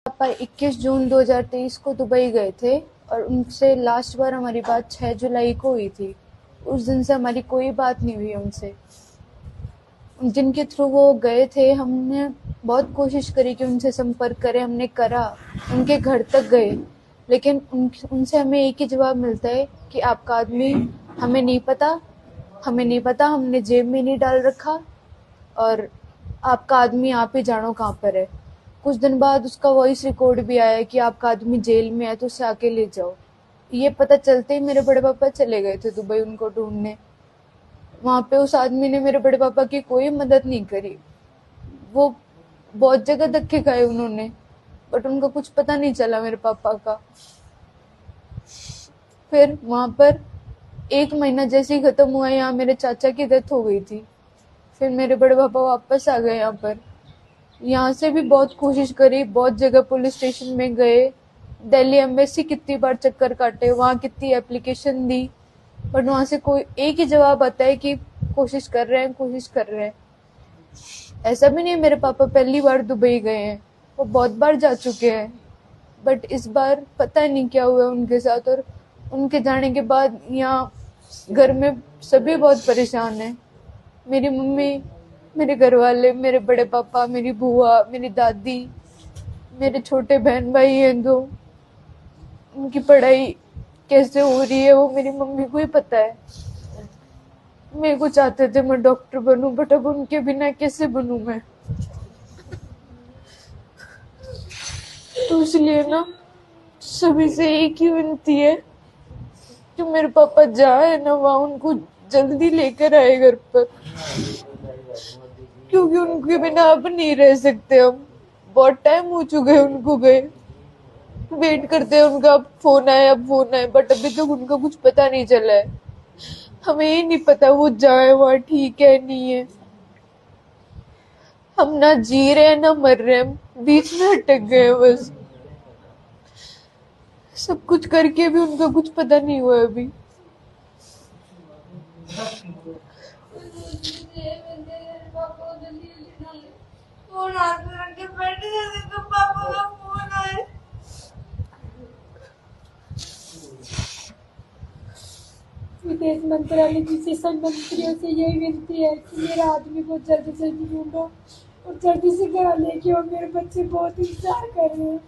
पापा 21 जून 2023 को दुबई गए थे और उनसे लास्ट बार हमारी बात 6 जुलाई को हुई थी। उस दिन से हमारी कोई बात नहीं हुई उनसे। जिनके थ्रू वो गए थे, हमने बहुत कोशिश करी कि उनसे संपर्क करें, हमने करा, उनके घर तक गए, लेकिन उनसे हमें एक ही जवाब मिलता है कि आपका आदमी हमें नहीं पता, हमने जेब में नहीं डाल रखा और आपका आदमी आप ही जानो कहाँ पर है। कुछ दिन बाद उसका वॉइस रिकॉर्ड भी आया कि आपका आदमी जेल में है तो उसे आके ले जाओ। ये पता चलते ही मेरे बड़े पापा चले गए थे दुबई उनको ढूंढने। वहां पे उस आदमी ने मेरे बड़े पापा की कोई मदद नहीं करी। वो बहुत जगह धक्के खाए उन्होंने, बट उनका कुछ पता नहीं चला मेरे पापा का। फिर वहां पर 1 महीना जैसे ही खत्म हुआ, यहाँ मेरे चाचा की डेथ हो गई थी। फिर मेरे बड़े पापा वापस आ गए यहाँ पर। यहाँ से भी बहुत कोशिश करी, बहुत जगह पुलिस स्टेशन में गए, दिल्ली एम्बेसी कितनी बार चक्कर काटे, वहाँ कितनी एप्लीकेशन दी, बट वहाँ से कोई एक ही जवाब आता है कि कोशिश कर रहे हैं। ऐसा भी नहीं मेरे पापा पहली बार दुबई गए हैं, वो बहुत बार जा चुके हैं, बट इस बार पता नहीं क्या हुआ उनके साथ। और उनके जाने के बाद यहाँ घर में सभी बहुत परेशान हैं। मेरी मम्मी, मेरे घर वाले, मेरे बड़े पापा, मेरी बुआ, मेरी दादी, मेरे छोटे बहन भाई हैं दो। उनकी पढ़ाई कैसे हो रही है वो मेरी मम्मी को ही पता है। मेरे को चाहते थे मैं डॉक्टर बनूं, बट अब उनके बिना कैसे बनूं मैं। तो इसलिए ना सभी से एक ही विनती है कि मेरे पापा जाए ना वहाँ, उनको जल्दी लेकर आए घर पर, क्योंकि उनके बिना अब नहीं रह सकते हम। बहुत टाइम हो चुका है उनको गए, वेट करते हैं उनका अब फोन आए, बट अभी तक उनका कुछ पता नहीं चला है। हमें ये नहीं पता वो जाए वहाँ ठीक है नहीं है। हम ना जी रहे हैं ना मर रहे हैं, बीच में अटक गए हैं बस। सब कुछ करके भी उनका कुछ पता नहीं हुआ अभी। विदेश मंत्रालय की मंत्रियों से यही विनती है कि मेरा आदमी को जल्दी से ढूंढो और जल्दी से घर लेके, और मेरे बच्चे बहुत इंतजार कर रहे हैं।